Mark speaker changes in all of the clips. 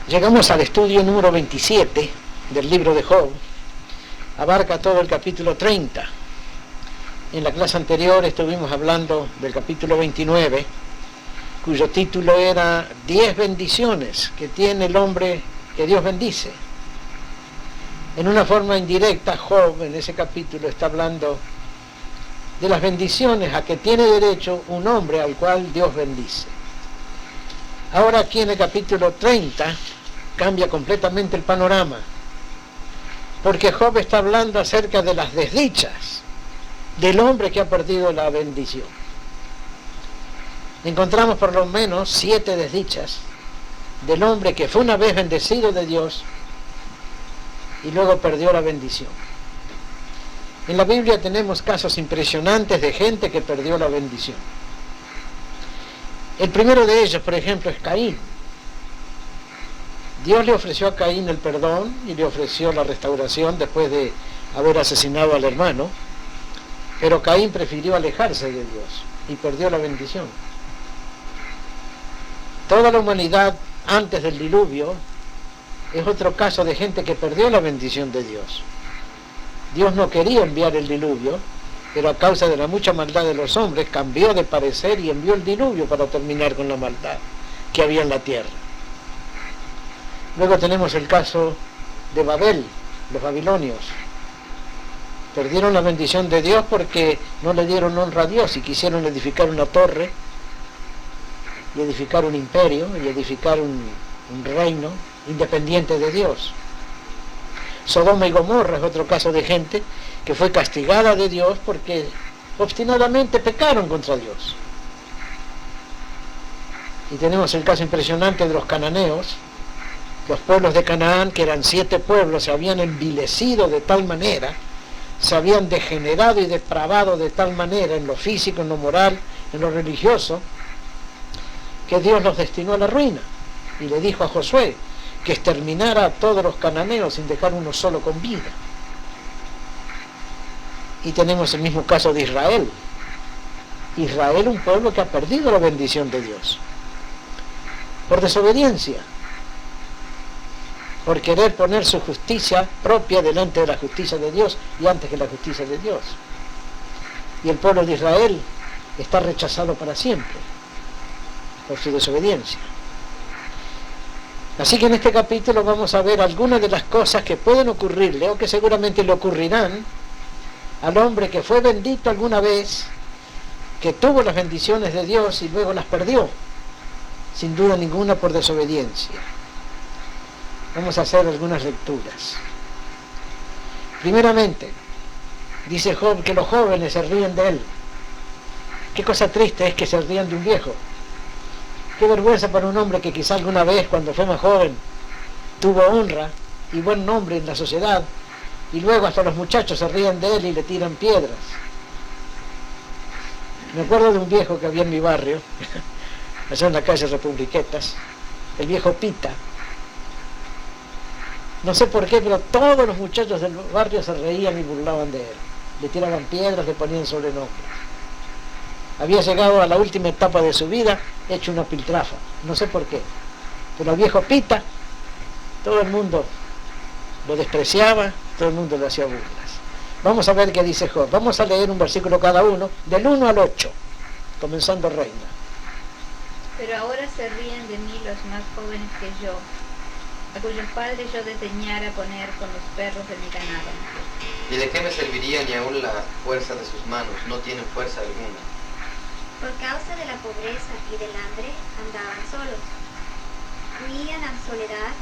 Speaker 1: Llegamos al estudio número 27 del libro de Job. Abarca todo el capítulo 30. En la clase anterior estuvimos hablando del capítulo 29, cuyo título era 10 bendiciones que tiene el hombre que Dios bendice. En una forma indirecta, Job en ese capítulo está hablando de las bendiciones a que tiene derecho un hombre al cual Dios bendice. Ahora aquí en el capítulo 30 cambia completamente el panorama, porque Job está hablando acerca de las desdichas del hombre que ha perdido la bendición. Encontramos por lo menos 7 desdichas del hombre que fue una vez bendecido de Dios y luego perdió la bendición. En la Biblia tenemos casos impresionantes de gente que perdió la bendición. El primero de ellos, por ejemplo, es Caín. Dios le ofreció a Caín el perdón y le ofreció la restauración después de haber asesinado al hermano, pero Caín prefirió alejarse de Dios y perdió la bendición. Toda la humanidad antes del diluvio es otro caso de gente que perdió la bendición de Dios. Dios no quería enviar el diluvio, pero a causa de la mucha maldad de los hombres cambió de parecer y envió el diluvio para terminar con la maldad que había en la tierra. Luego tenemos el caso de Babel, los babilonios. Perdieron la bendición de Dios porque no le dieron honra a Dios y quisieron edificar una torre y edificar un imperio y edificar un reino independiente de Dios. Sodoma y Gomorra es otro caso de gente que fue castigada de Dios porque obstinadamente pecaron contra Dios. Y tenemos el caso impresionante de los cananeos. Los pueblos de Canaán, que eran 7 pueblos, se habían envilecido de tal manera, se habían degenerado y depravado de tal manera en lo físico, en lo moral, en lo religioso, que Dios los destinó a la ruina. Y le dijo a Josué que exterminara a todos los cananeos sin dejar uno solo con vida. Y tenemos el mismo caso de Israel. Israel, un pueblo que ha perdido la bendición de Dios por desobediencia, por querer poner su justicia propia delante de la justicia de Dios y antes que la justicia de Dios. Y el pueblo de Israel está rechazado para siempre por su desobediencia. Así que en este capítulo vamos a ver algunas de las cosas que pueden ocurrirle o que seguramente le ocurrirán al hombre que fue bendito alguna vez, que tuvo las bendiciones de Dios y luego las perdió, sin duda ninguna por desobediencia. Vamos a hacer algunas lecturas. Primeramente, dice Job que los jóvenes se ríen de él. Qué cosa triste es que se rían de un viejo. Qué vergüenza para un hombre que quizá alguna vez, cuando fue más joven, tuvo honra y buen nombre en la sociedad, y luego hasta los muchachos se ríen de él y le tiran piedras. Me acuerdo de un viejo que había en mi barrio, allá en la calle Republiquetas, el viejo Pita. No sé por qué, pero todos los muchachos del barrio se reían y burlaban de él. Le tiraban piedras, le ponían sobrenombres. Había llegado a la última etapa de su vida hecho una piltrafa, no sé por qué. Pero al viejo Pita, todo el mundo lo despreciaba, todo el mundo le hacía burlas. Vamos a ver qué dice Job. Vamos a leer un versículo cada uno, del 1 al 8, comenzando Reina.
Speaker 2: Pero ahora se ríen de mí los más jóvenes que yo, a cuyos padres yo desdeñara poner con los perros de mi ganado.
Speaker 3: ¿Y de qué me serviría ni aun la fuerza de sus manos? No tienen fuerza alguna.
Speaker 4: Por causa de la pobreza y del hambre andaban solos. Huían a soledad,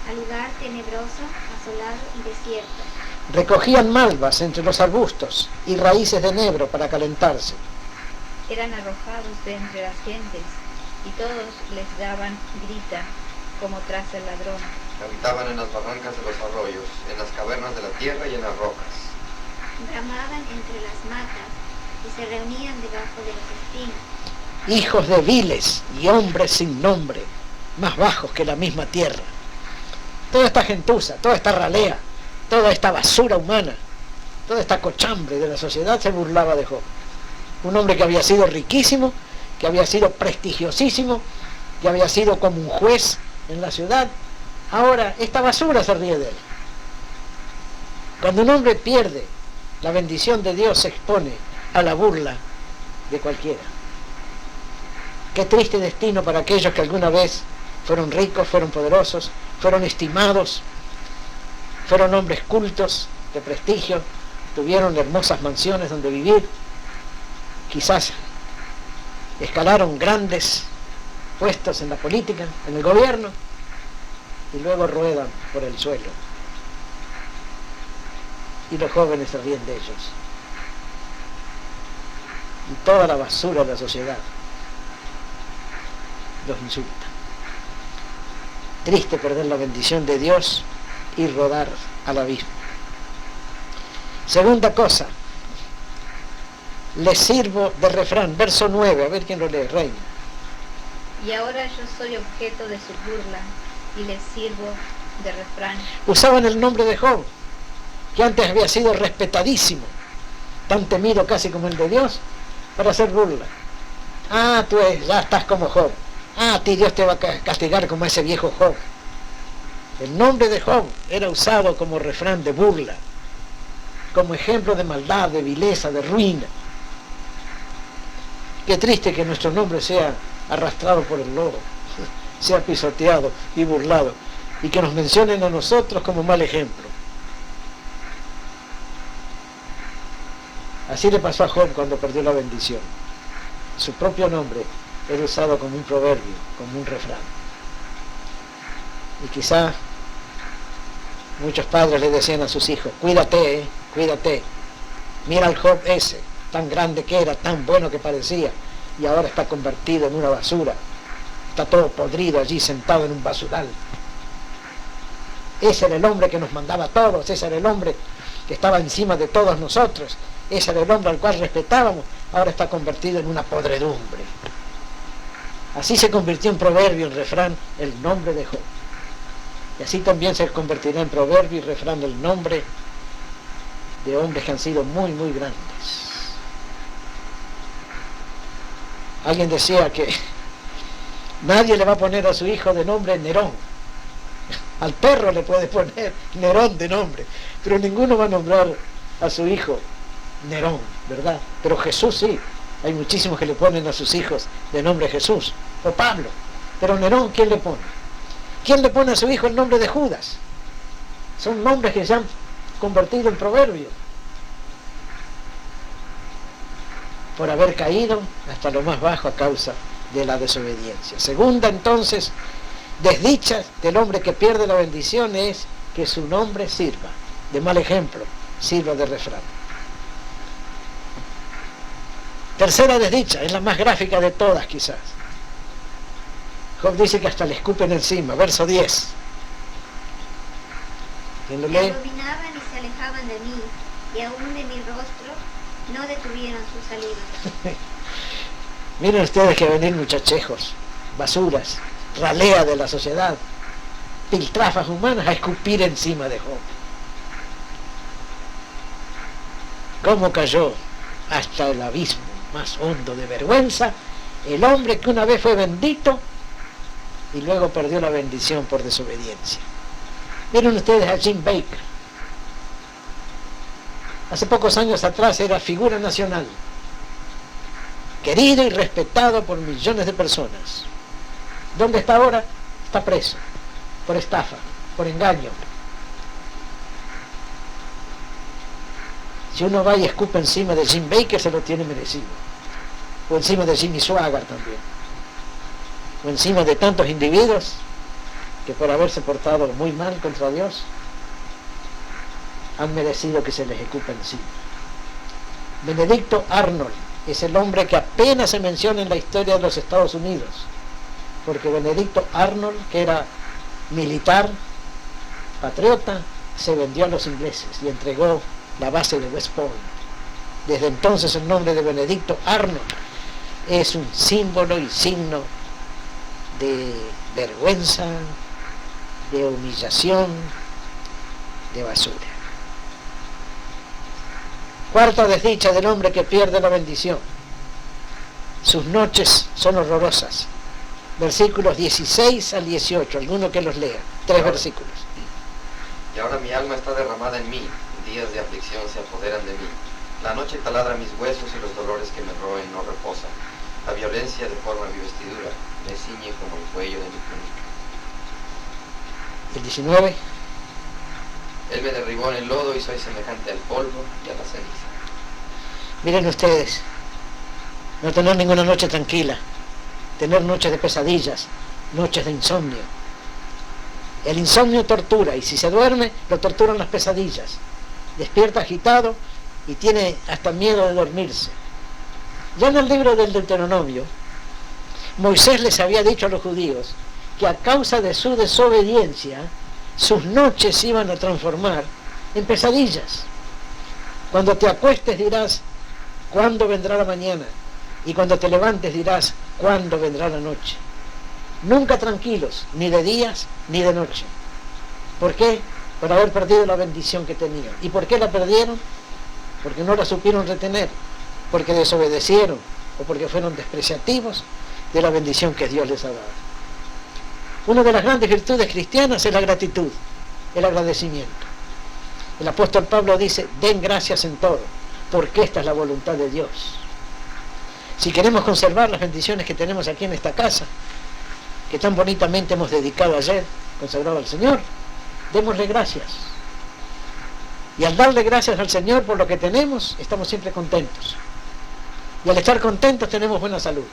Speaker 4: a lugar tenebroso, asolado y desierto.
Speaker 1: Recogían malvas entre los arbustos y raíces de enebro para calentarse.
Speaker 2: Eran arrojados de entre las gentes, y todos les daban grita, como tras el ladrón.
Speaker 3: Habitaban en las barrancas de los arroyos, en las cavernas de la tierra y en las rocas.
Speaker 4: Bramaban entre las matas y se reunían debajo de los espinos.
Speaker 1: Hijos de viles y hombres sin nombre, más bajos que la misma tierra. Toda esta gentuza, toda esta ralea, toda esta basura humana, toda esta cochambre de la sociedad se burlaba de Job. Un hombre que había sido riquísimo, que había sido prestigiosísimo, que había sido como un juez en la ciudad, Ahora, esta basura se ríe de él. Cuando un hombre pierde la bendición de Dios, se expone a la burla de cualquiera. Qué triste destino para aquellos que alguna vez fueron ricos, fueron poderosos, fueron estimados, fueron hombres cultos, de prestigio, tuvieron hermosas mansiones donde vivir, quizás escalaron grandes puestos en la política, en el gobierno, y luego ruedan por el suelo. Y los jóvenes se ríen de ellos. Y toda la basura de la sociedad los insulta. Triste perder la bendición de Dios y rodar al abismo. Segunda cosa, les sirvo de refrán, verso 9, a ver quién lo lee, Reina.
Speaker 2: Y ahora yo soy objeto de su burla y les sirvo de refrán.
Speaker 1: Usaban el nombre de Job, que antes había sido respetadísimo, tan temido casi como el de Dios, para hacer burla. Ah, tú ya estás como Job. Ah, a ti Dios te va a castigar como ese viejo Job. El nombre de Job era usado como refrán de burla, como ejemplo de maldad, de vileza, de ruina. Qué triste que nuestro nombre sea arrastrado por el lodo, sea pisoteado y burlado, y que nos mencionen a nosotros como mal ejemplo. Así le pasó a Job cuando perdió la bendición. Su propio nombre era usado como un proverbio, como un refrán. Y quizá muchos padres le decían a sus hijos, cuídate, cuídate. Mira al Job ese, tan grande que era, tan bueno que parecía, y ahora está convertido en una basura. Está todo podrido allí, sentado en un basural. Ese era el hombre que nos mandaba a todos, ese era el hombre que estaba encima de todos nosotros, ese era el hombre al cual respetábamos, ahora está convertido en una podredumbre. Así se convirtió en proverbio, en refrán, el nombre de Job. Y así también se convertirá en proverbio y refrán el nombre de hombres que han sido muy, muy grandes. Alguien decía que nadie le va a poner a su hijo de nombre Nerón. Al perro le puede poner Nerón de nombre, pero ninguno va a nombrar a su hijo Nerón, ¿verdad? Pero Jesús sí. Hay muchísimos que le ponen a sus hijos de nombre Jesús o Pablo. Pero Nerón, ¿quién le pone? ¿Quién le pone a su hijo el nombre de Judas? Son nombres que se han convertido en proverbios por haber caído hasta lo más bajo a causa de la desobediencia. Segunda, entonces, desdicha del hombre que pierde la bendición es que su nombre sirva de mal ejemplo, sirva de refrán. Tercera desdicha, es la más gráfica de todas quizás. Job dice que hasta le escupen encima, verso 10. ¿Quién lo
Speaker 4: Me
Speaker 1: lee?
Speaker 4: abominaban y se alejaban de mí, y aún de mi rostro no detuvieron su saliva.
Speaker 1: Miren ustedes que venir muchachejos, basuras, ralea de la sociedad, piltrafas humanas a escupir encima de Job. ¿Cómo cayó hasta el abismo más hondo de vergüenza el hombre que una vez fue bendito y luego perdió la bendición por desobediencia? Miren ustedes a Jim Baker. Hace pocos años atrás era figura nacional, querido y respetado por millones de personas. ¿Dónde está ahora? Está preso por estafa, por engaño. Si uno va y escupe encima de Jim Baker, se lo tiene merecido. O encima de Jimmy Swaggart también. O encima de tantos individuos que por haberse portado muy mal contra Dios, han merecido que se les escupa encima. Benedicto Arnold es el hombre que apenas se menciona en la historia de los Estados Unidos, porque Benedicto Arnold, que era militar, patriota, se vendió a los ingleses y entregó la base de West Point. Desde entonces el nombre de Benedicto Arnold es un símbolo y signo de vergüenza, de humillación, de basura. Cuarta desdicha del hombre que pierde la bendición. Sus noches son horrorosas. versículos 16 al 18, alguno que los lea, 3 versículos.
Speaker 3: Y ahora mi alma está derramada en mí, días de aflicción se apoderan de mí. La noche taladra mis huesos y los dolores que me roen no reposan. La violencia deforma mi vestidura, me ciñe como el cuello de mi túnica.
Speaker 1: El 19.
Speaker 3: Él me derribó en el lodo y soy semejante al polvo y a la ceniza.
Speaker 1: Miren ustedes, no tener ninguna noche tranquila, tener noches de pesadillas, noches de insomnio. El insomnio tortura, y si se duerme, lo torturan las pesadillas. Despierta agitado y tiene hasta miedo de dormirse. Ya en el libro del Deuteronomio, Moisés les había dicho a los judíos que a causa de su desobediencia, sus noches se iban a transformar en pesadillas. Cuando te acuestes dirás, ¿cuándo vendrá la mañana? Y cuando te levantes dirás, ¿cuándo vendrá la noche? Nunca tranquilos, ni de días ni de noche. ¿Por qué? Por haber perdido la bendición que tenían. ¿Y por qué la perdieron? Porque no la supieron retener, porque desobedecieron o porque fueron despreciativos de la bendición que Dios les ha dado. Una de las grandes virtudes cristianas es la gratitud, el agradecimiento. El apóstol Pablo dice, den gracias en todo, porque esta es la voluntad de Dios. Si queremos conservar las bendiciones que tenemos aquí en esta casa, que tan bonitamente hemos dedicado ayer, consagrado al Señor, démosle gracias. Y al darle gracias al Señor por lo que tenemos, estamos siempre contentos. Y al estar contentos tenemos buena salud.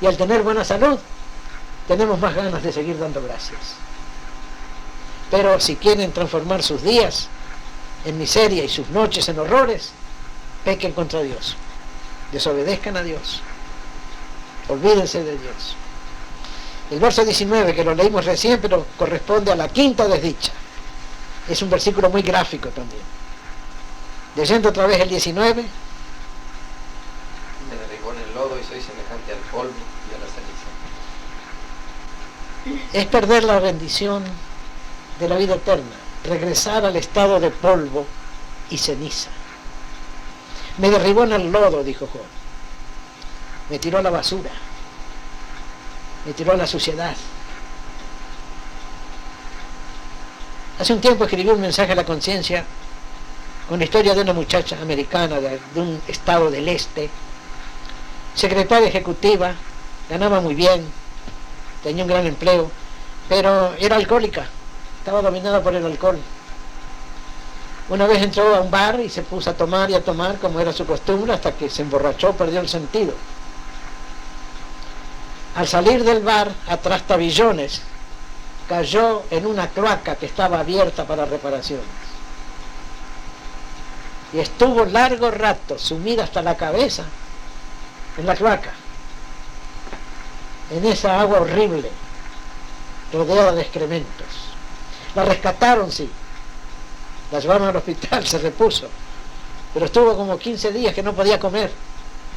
Speaker 1: Y al tener buena salud, tenemos más ganas de seguir dando gracias. Pero si quieren transformar sus días en miseria y sus noches en horrores, pequen contra Dios. Desobedezcan a Dios. Olvídense de Dios. El verso 19, que lo leímos recién, pero corresponde a la quinta desdicha. Es un versículo muy gráfico también. Leyendo otra vez el 19.
Speaker 3: Me derribó en el lodo y soy semejante al polvo y a la ceniza.
Speaker 1: Es perder la bendición de la vida eterna, regresar al estado de polvo y ceniza. Me derribó en el lodo, dijo Job. Me tiró a la basura. Me tiró a la suciedad. Hace un tiempo escribí un mensaje a la conciencia con la historia de una muchacha americana de un estado del este, secretaria ejecutiva, ganaba muy bien, tenía un gran empleo, pero era alcohólica, estaba dominada por el alcohol. Una vez entró a un bar y se puso a tomar y a tomar como era su costumbre hasta que se emborrachó, perdió el sentido. Al salir del bar, a trastabillones, cayó en una cloaca que estaba abierta para reparaciones. Y estuvo largo rato sumida hasta la cabeza en la cloaca, en esa agua horrible, rodeada de excrementos. La rescataron, sí. La llevaron al hospital, se repuso. Pero estuvo como 15 días que no podía comer,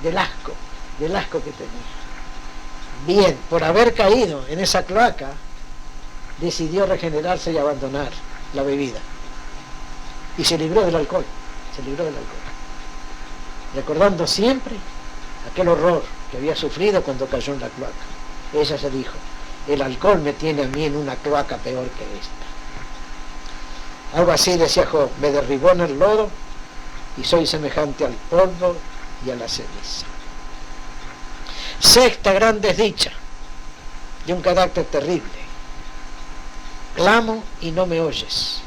Speaker 1: del asco que tenía. Bien, por haber caído en esa cloaca, decidió regenerarse y abandonar la bebida. Y se libró del alcohol, recordando siempre aquel horror que había sufrido cuando cayó en la cloaca. Ella se dijo, el alcohol me tiene a mí en una cloaca peor que esta. Algo así decía Job, me derribó en el lodo y soy semejante al polvo y a la ceniza. Sexta gran desdicha de un carácter terrible. Clamo y no me oyes.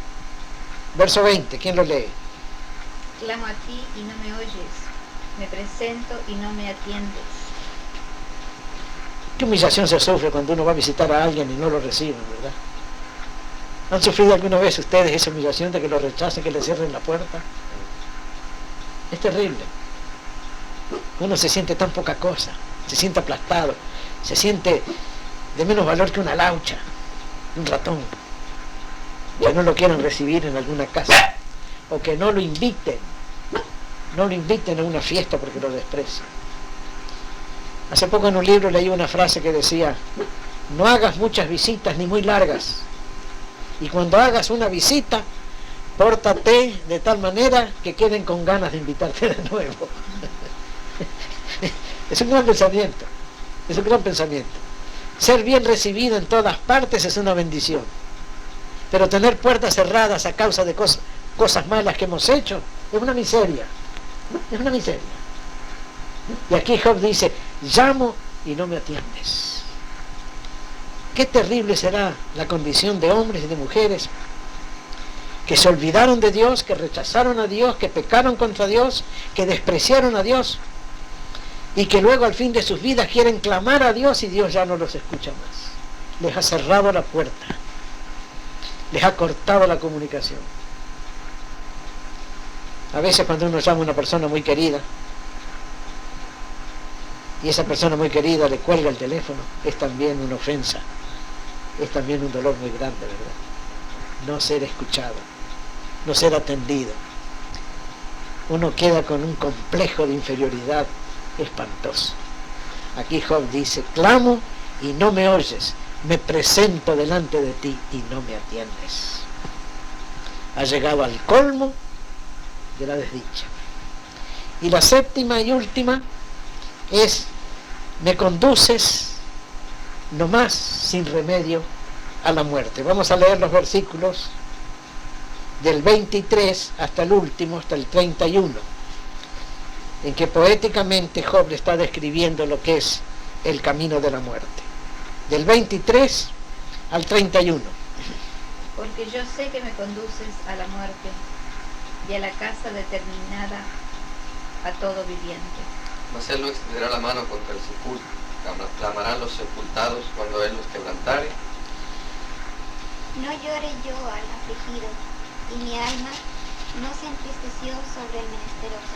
Speaker 1: Verso 20, ¿quién lo lee?
Speaker 2: Clamo a ti y no me oyes. Me presento y no me atiendes.
Speaker 1: Qué humillación se sufre cuando uno va a visitar a alguien y no lo reciben, ¿verdad? ¿Han sufrido alguna vez ustedes esa humillación de que lo rechacen, que le cierren la puerta? Es terrible. Uno se siente tan poca cosa, se siente aplastado, se siente de menos valor que una laucha, un ratón. Que no lo quieran recibir en alguna casa, o que no lo inviten a una fiesta porque lo desprecian. Hace poco en un libro leí una frase que decía, no hagas muchas visitas ni muy largas, y cuando hagas una visita, pórtate de tal manera que queden con ganas de invitarte de nuevo. Es un gran pensamiento. Es un gran pensamiento. Ser bien recibido en todas partes es una bendición. Pero tener puertas cerradas a causa de cosas malas que hemos hecho es una miseria. Es una miseria. Y aquí Job dice, llamo y no me atiendes. Qué terrible será la condición de hombres y de mujeres que se olvidaron de Dios, que rechazaron a Dios, que pecaron contra Dios, que despreciaron a Dios y que luego al fin de sus vidas quieren clamar a Dios y Dios ya no los escucha más. Les ha cerrado la puerta, les ha cortado la comunicación. A veces cuando uno llama a una persona muy querida y esa persona muy querida le cuelga el teléfono, es también una ofensa, es también un dolor muy grande, ¿verdad? No ser escuchado, no ser atendido. Uno queda con un complejo de inferioridad espantoso. Aquí Job dice, clamo y no me oyes, me presento delante de ti y no me atiendes. Ha llegado al colmo de la desdicha. Y la séptima y última es, me conduces nomás sin remedio a la muerte. Vamos a leer los versículos del 23 hasta el último, hasta el 31, en que poéticamente Job le está describiendo lo que es el camino de la muerte. Del 23 al 31.
Speaker 2: Porque yo sé que me conduces a la muerte y a la casa determinada a todo viviente.
Speaker 3: Mas él no extenderá la mano contra el sepulcro, clamarán los sepultados cuando él los quebrantare.
Speaker 4: No lloré yo al afligido, y mi alma no se entristeció sobre el menesteroso.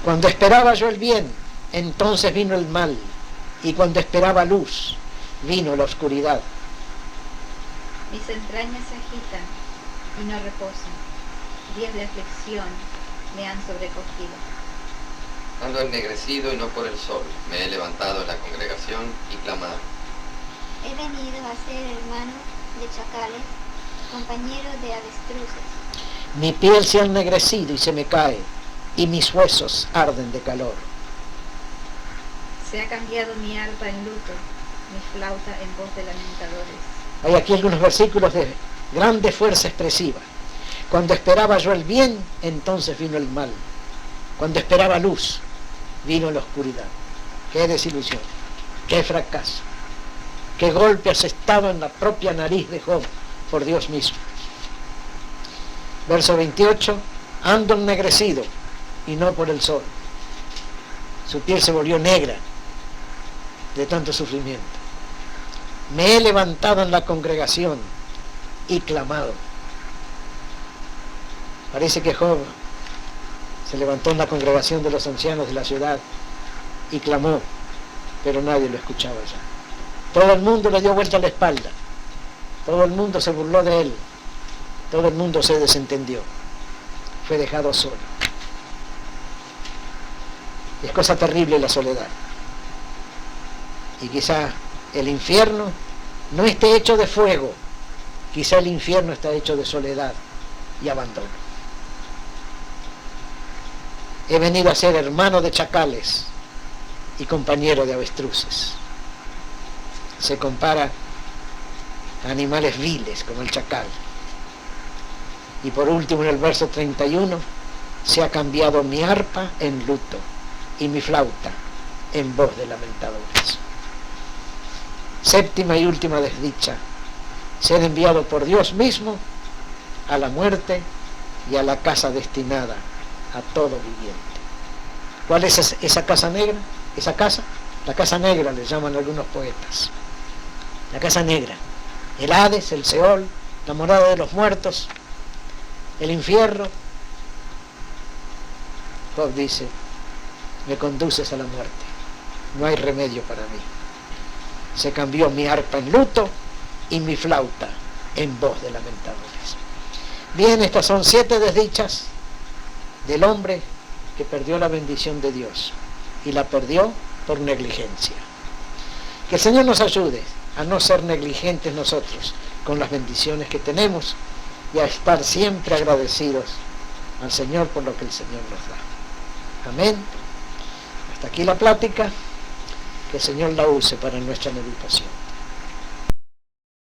Speaker 1: Cuando esperaba yo el bien, entonces vino el mal, y cuando esperaba luz, vino la oscuridad.
Speaker 2: Mis entrañas se agitan y no reposan. Días de aflicción me han sobrecogido.
Speaker 3: Ando ennegrecido y no por el sol. Me he levantado en la congregación y clamado.
Speaker 4: He venido a ser hermano de chacales, compañero de avestruces.
Speaker 1: Mi piel se ha ennegrecido y se me cae, y mis huesos arden de calor.
Speaker 2: Se ha cambiado mi arpa en luto, mi flauta en voz de lamentadores.
Speaker 1: Hay aquí algunos versículos de grande fuerza expresiva. Cuando esperaba yo el bien, entonces vino el mal. Cuando esperaba luz, vino la oscuridad. Qué desilusión, qué fracaso, qué golpe asestado en la propia nariz de Job por Dios mismo. Verso 28, ando ennegrecido y no por el sol. Su piel se volvió negra de tanto sufrimiento. Me he levantado en la congregación y clamado. Parece que Job se levantó en la congregación de los ancianos de la ciudad y clamó, pero nadie lo escuchaba ya. Todo el mundo le dio vuelta a la espalda, todo el mundo se burló de él, todo el mundo se desentendió, fue dejado solo. Es cosa terrible la soledad. Y quizá el infierno no esté hecho de fuego, quizá el infierno está hecho de soledad y abandono. He venido a ser hermano de chacales y compañero de avestruces. Se compara a animales viles como el chacal. Y por último, en el verso 31, se ha cambiado mi arpa en luto y mi flauta en voz de lamentadores. Séptima y última desdicha, ser enviado por Dios mismo a la muerte y a la casa destinada a todo viviente. ¿Cuál es esa casa negra? Esa casa, la casa negra le llaman algunos poetas. La casa negra, el Hades, el Seol, la morada de los muertos, el infierno. Job dice, me conduces a la muerte, no hay remedio para mí. Se cambió mi arpa en luto y mi flauta en voz de lamentadores. Bien, estas son 7 desdichas del hombre que perdió la bendición de Dios y la perdió por negligencia. Que el Señor nos ayude a no ser negligentes nosotros con las bendiciones que tenemos y a estar siempre agradecidos al Señor por lo que el Señor nos da. Amén. Hasta aquí la plática. Que el Señor la use para nuestra meditación.